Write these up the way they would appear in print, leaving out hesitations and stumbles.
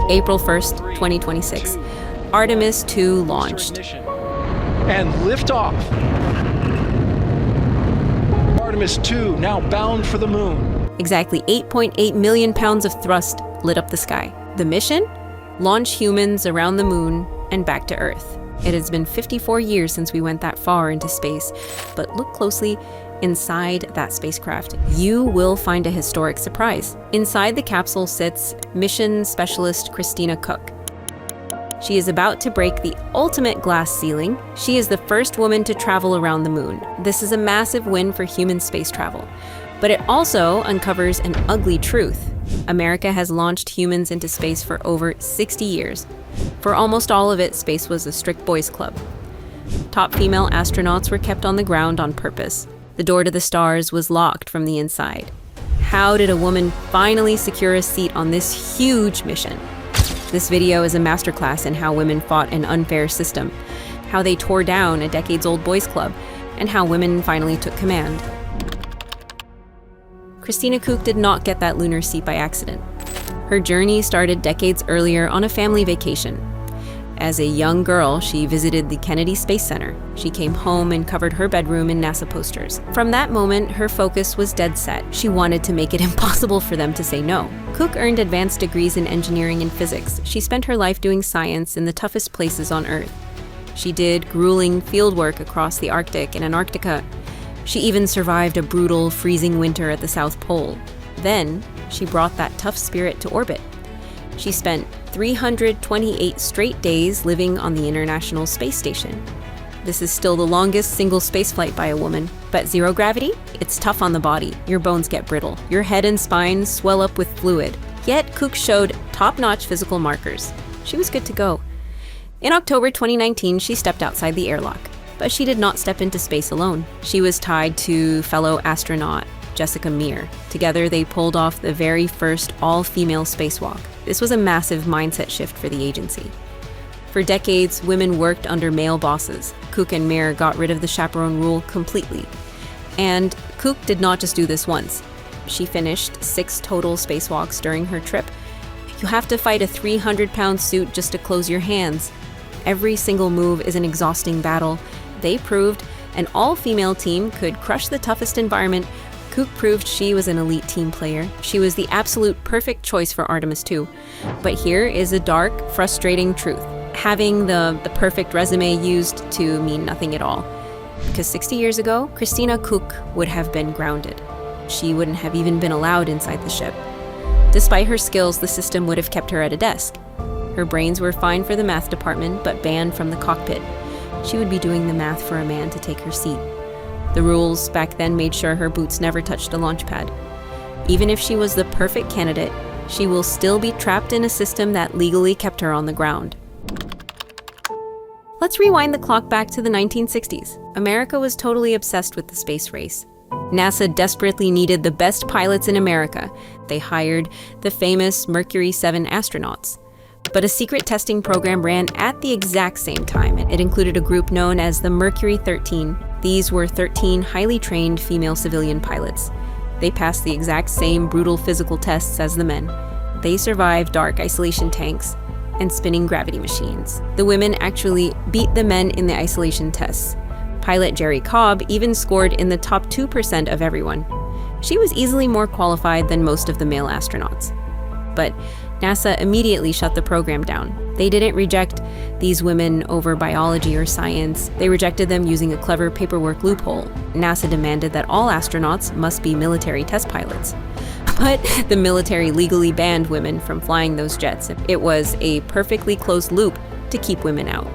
April 1st, 2026. Artemis II launched. And liftoff. Artemis II now bound for the moon. Exactly 8.8 million pounds of thrust lit up the sky. The mission? Launch humans around the moon and back to Earth. It has been 54 years since we went that far into space, but look closely inside that spacecraft. You will find a historic surprise. Inside the capsule sits mission specialist Christina Koch. She is about to break the ultimate glass ceiling. She is the first woman to travel around the moon. This is a massive win for human space travel. But it also uncovers an ugly truth. America has launched humans into space for over 60 years. For almost all of it, space was a strict boys' club. Top female astronauts were kept on the ground on purpose. The door to the stars was locked from the inside. How did a woman finally secure a seat on this huge mission? This video is a masterclass in how women fought an unfair system, how they tore down a decades-old boys' club, and how women finally took command. Christina Koch did not get that lunar seat by accident. Her journey started decades earlier on a family vacation. As a young girl, she visited the Kennedy Space Center. She came home and covered her bedroom in NASA posters. From that moment, her focus was dead set. She wanted to make it impossible for them to say no. Koch earned advanced degrees in engineering and physics. She spent her life doing science in the toughest places on Earth. She did grueling fieldwork across the Arctic and Antarctica. She even survived a brutal, freezing winter at the South Pole. Then, she brought that tough spirit to orbit. She spent 328 straight days living on the International Space Station. This is still the longest single spaceflight by a woman. But zero gravity? It's tough on the body. Your bones get brittle. Your head and spine swell up with fluid. Yet, Koch showed top-notch physical markers. She was good to go. In October 2019, she stepped outside the airlock. But she did not step into space alone. She was tied to fellow astronaut Jessica Meir. Together, they pulled off the very first all-female spacewalk. This was a massive mindset shift for the agency. For decades, women worked under male bosses. Koch and Meir got rid of the chaperone rule completely. And Koch did not just do this once. She finished 6 total spacewalks during her trip. You have to fight a 300-pound suit just to close your hands. Every single move is an exhausting battle. They proved an all-female team could crush the toughest environment. Koch proved she was an elite team player. She was the absolute perfect choice for Artemis II. But here is a dark, frustrating truth. Having the perfect resume used to mean nothing at all. Because 60 years ago, Christina Koch would have been grounded. She wouldn't have even been allowed inside the ship. Despite her skills, the system would have kept her at a desk. Her brains were fine for the math department, but banned from the cockpit. She would be doing the math for a man to take her seat. The rules back then made sure her boots never touched a launch pad. Even if she was the perfect candidate, she will still be trapped in a system that legally kept her on the ground. Let's rewind the clock back to the 1960s. America was totally obsessed with the space race. NASA desperately needed the best pilots in America. They hired the famous Mercury 7 astronauts. But a secret testing program ran at the exact same time. It included a group known as the Mercury 13. These were 13 highly trained female civilian pilots. They passed the exact same brutal physical tests as the men. They survived dark isolation tanks and spinning gravity machines. The women actually beat the men in the isolation tests. Pilot Jerry Cobb even scored in the top 2% of everyone. She was easily more qualified than most of the male astronauts. But NASA immediately shut the program down. They didn't reject these women over biology or science. They rejected them using a clever paperwork loophole. NASA demanded that all astronauts must be military test pilots. But the military legally banned women from flying those jets. It was a perfectly closed loop to keep women out.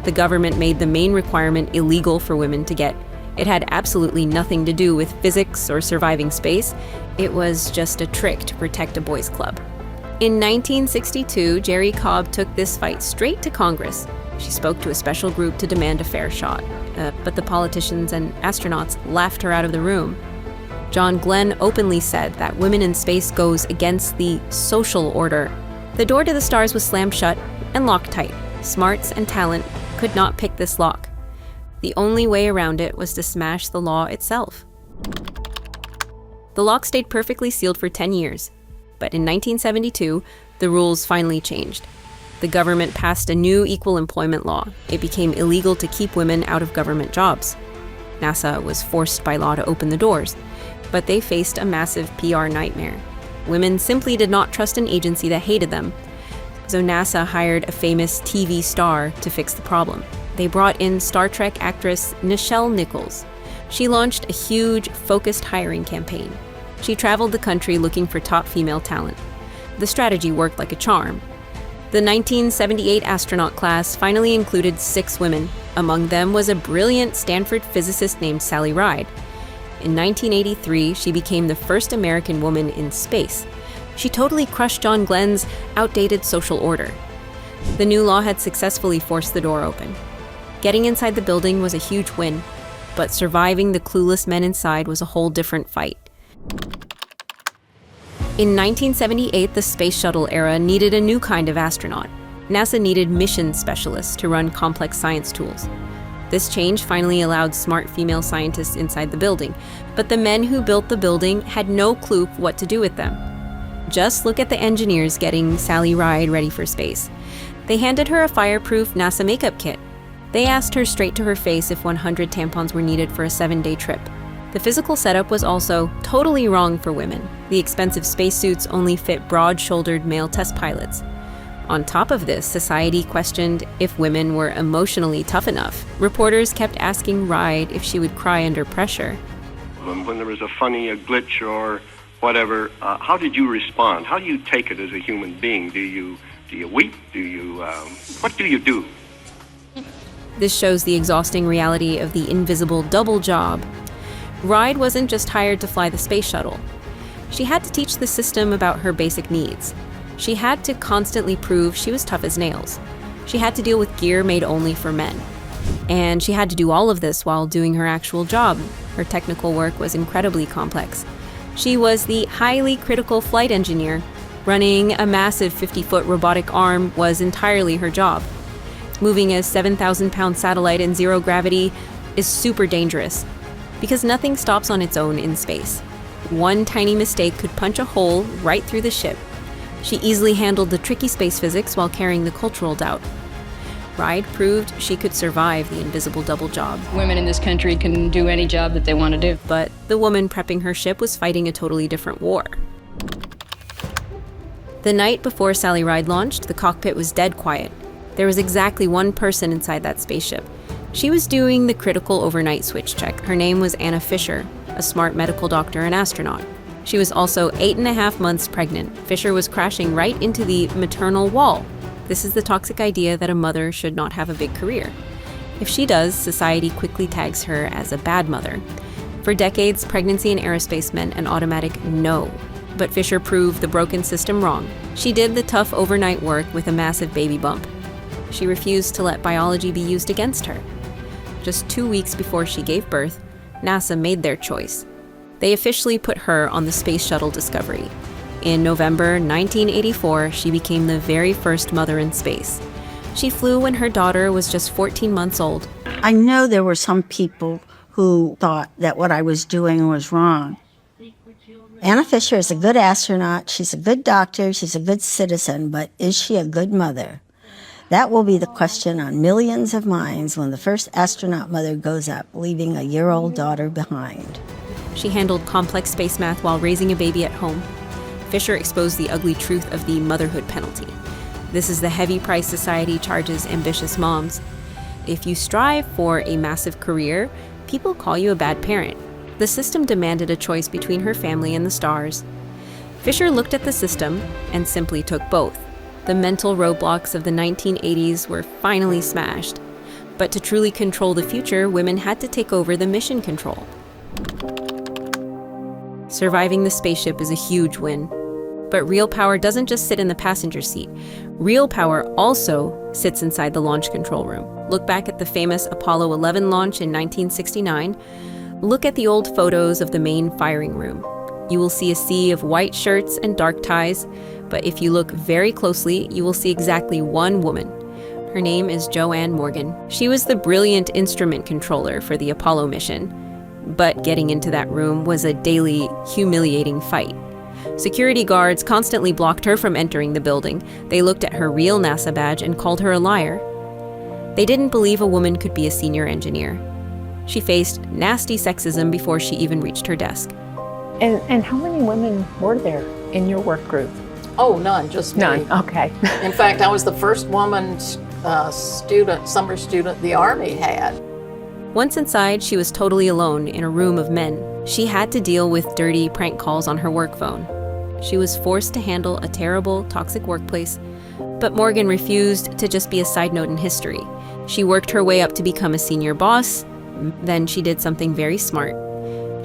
The government made the main requirement illegal for women to get. It had absolutely nothing to do with physics or surviving space. It was just a trick to protect a boys' club. In 1962, Jerry Cobb took this fight straight to Congress. She spoke to a special group to demand a fair shot, but the politicians and astronauts laughed her out of the room. John Glenn openly said that women in space goes against the social order. The door to the stars was slammed shut and locked tight. Smarts and talent could not pick this lock. The only way around it was to smash the law itself. The lock stayed perfectly sealed for 10 years. But in 1972, the rules finally changed. The government passed a new equal employment law. It became illegal to keep women out of government jobs. NASA was forced by law to open the doors, but they faced a massive PR nightmare. Women simply did not trust an agency that hated them, so NASA hired a famous TV star to fix the problem. They brought in Star Trek actress Nichelle Nichols. She launched a huge, focused hiring campaign. She traveled the country looking for top female talent. The strategy worked like a charm. The 1978 astronaut class finally included 6 women. Among them was a brilliant Stanford physicist named Sally Ride. In 1983, she became the first American woman in space. She totally crushed John Glenn's outdated social order. The new law had successfully forced the door open. Getting inside the building was a huge win, but surviving the clueless men inside was a whole different fight. In 1978, the space shuttle era needed a new kind of astronaut. NASA needed mission specialists to run complex science tools. This change finally allowed smart female scientists inside the building, but the men who built the building had no clue what to do with them. Just look at the engineers getting Sally Ride ready for space. They handed her a fireproof NASA makeup kit. They asked her straight to her face if 100 tampons were needed for a 7-day trip. The physical setup was also totally wrong for women. The expensive spacesuits only fit broad-shouldered male test pilots. On top of this, society questioned if women were emotionally tough enough. Reporters kept asking Ride if she would cry under pressure. When there was a glitch or whatever, how did you respond? How do you take it as a human being? Do you weep? What do you do? This shows the exhausting reality of the invisible double job. Ride wasn't just hired to fly the space shuttle. She had to teach the system about her basic needs. She had to constantly prove she was tough as nails. She had to deal with gear made only for men. And she had to do all of this while doing her actual job. Her technical work was incredibly complex. She was the highly critical flight engineer. Running a massive 50-foot robotic arm was entirely her job. Moving a 7,000-pound satellite in zero gravity is super dangerous, because nothing stops on its own in space. One tiny mistake could punch a hole right through the ship. She easily handled the tricky space physics while carrying the cultural doubt. Ride proved she could survive the invisible double job. Women in this country can do any job that they want to do. But the woman prepping her ship was fighting a totally different war. The night before Sally Ride launched, the cockpit was dead quiet. There was exactly one person inside that spaceship. She was doing the critical overnight switch check. Her name was Anna Fisher, a smart medical doctor and astronaut. She was also 8.5 months pregnant. Fisher was crashing right into the maternal wall. This is the toxic idea that a mother should not have a big career. If she does, society quickly tags her as a bad mother. For decades, pregnancy in aerospace meant an automatic no. But Fisher proved the broken system wrong. She did the tough overnight work with a massive baby bump. She refused to let biology be used against her. Just 2 weeks before she gave birth, NASA made their choice. They officially put her on the Space Shuttle Discovery. In November 1984, she became the very first mother in space. She flew when her daughter was just 14 months old. I know there were some people who thought that what I was doing was wrong. Anna Fisher is a good astronaut, she's a good doctor, she's a good citizen, but is she a good mother? That will be the question on millions of minds when the first astronaut mother goes up, leaving a year-old daughter behind. She handled complex space math while raising a baby at home. Fisher exposed the ugly truth of the motherhood penalty. This is the heavy price society charges ambitious moms. If you strive for a massive career, people call you a bad parent. The system demanded a choice between her family and the stars. Fisher looked at the system and simply took both. The mental roadblocks of the 1980s were finally smashed. But to truly control the future, women had to take over the mission control. Surviving the spaceship is a huge win. But real power doesn't just sit in the passenger seat. Real power also sits inside the launch control room. Look back at the famous Apollo 11 launch in 1969. Look at the old photos of the main firing room. You will see a sea of white shirts and dark ties, but if you look very closely, you will see exactly one woman. Her name is Joanne Morgan. She was the brilliant instrument controller for the Apollo mission, but getting into that room was a daily, humiliating fight. Security guards constantly blocked her from entering the building. They looked at her real NASA badge and called her a liar. They didn't believe a woman could be a senior engineer. She faced nasty sexism before she even reached her desk. And how many women were there in your work group? Oh, none, just me. None, okay. In fact, I was the first woman summer student the Army had. Once inside, she was totally alone in a room of men. She had to deal with dirty prank calls on her work phone. She was forced to handle a terrible, toxic workplace, but Morgan refused to just be a side note in history. She worked her way up to become a senior boss. Then she did something very smart.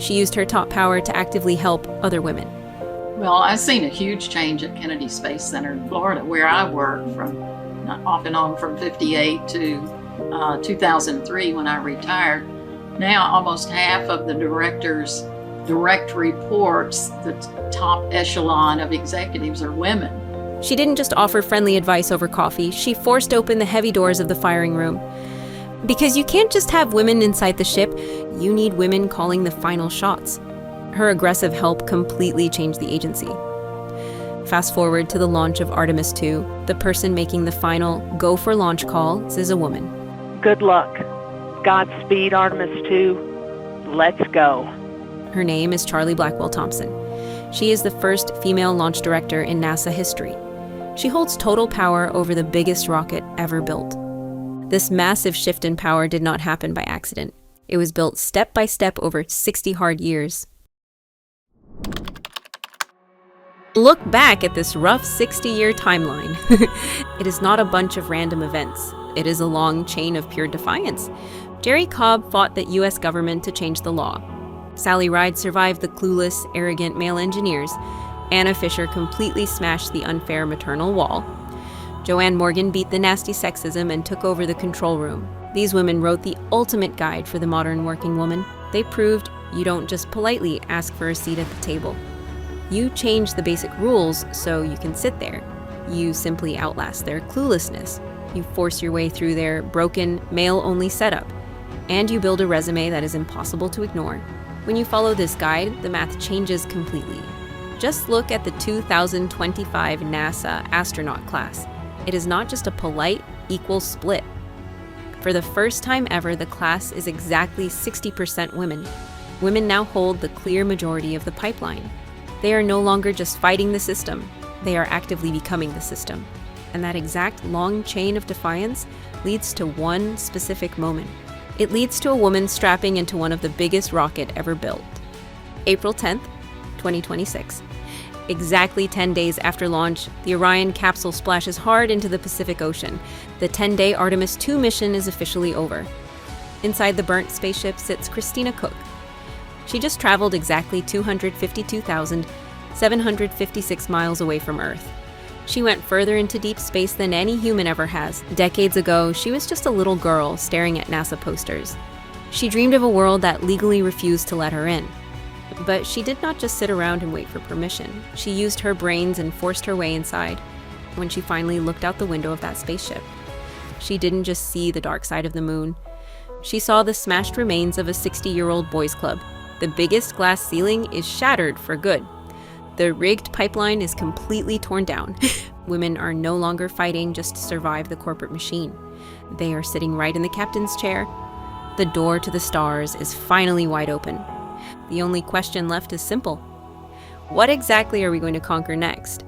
She used her top power to actively help other women. Well, I've seen a huge change at Kennedy Space Center in Florida, where I worked from off and on from 58 to 2003 when I retired. Now almost half of the directors' direct reports, the top echelon of executives, are women. She didn't just offer friendly advice over coffee, she forced open the heavy doors of the firing room. Because you can't just have women inside the ship, you need women calling the final shots. Her aggressive help completely changed the agency. Fast forward to the launch of Artemis II, the person making the final go for launch call is a woman. Good luck. Godspeed, Artemis II. Let's go. Her name is Charlie Blackwell Thompson. She is the first female launch director in NASA history. She holds total power over the biggest rocket ever built. This massive shift in power did not happen by accident. It was built step by step over 60 hard years. Look back at this rough 60-year timeline. It is not a bunch of random events. It is a long chain of pure defiance. Jerry Cobb fought the U.S. government to change the law. Sally Ride survived the clueless, arrogant male engineers. Anna Fisher completely smashed the unfair maternal wall. Joanne Morgan beat the nasty sexism and took over the control room. These women wrote the ultimate guide for the modern working woman. They proved you don't just politely ask for a seat at the table. You change the basic rules so you can sit there. You simply outlast their cluelessness. You force your way through their broken, male-only setup. And you build a resume that is impossible to ignore. When you follow this guide, the math changes completely. Just look at the 2025 NASA astronaut class. It is not just a polite, equal split. For the first time ever, the class is exactly 60% women. Women now hold the clear majority of the pipeline. They are no longer just fighting the system, they are actively becoming the system. And that exact long chain of defiance leads to one specific moment. It leads to a woman strapping into one of the biggest rocket ever built. April 10th, 2026. Exactly 10 days after launch, the Orion capsule splashes hard into the Pacific Ocean. The 10-day Artemis II mission is officially over. Inside the burnt spaceship sits Christina Cook. She just traveled exactly 252,756 miles away from Earth. She went further into deep space than any human ever has. Decades ago, she was just a little girl staring at NASA posters. She dreamed of a world that legally refused to let her in. But she did not just sit around and wait for permission. She used her brains and forced her way inside. When she finally looked out the window of that spaceship, she didn't just see the dark side of the moon. She saw the smashed remains of a 60-year-old boys' club. The biggest glass ceiling is shattered for good. The rigged pipeline is completely torn down. Women are no longer fighting just to survive the corporate machine. They are sitting right in the captain's chair. The door to the stars is finally wide open. The only question left is simple. What exactly are we going to conquer next?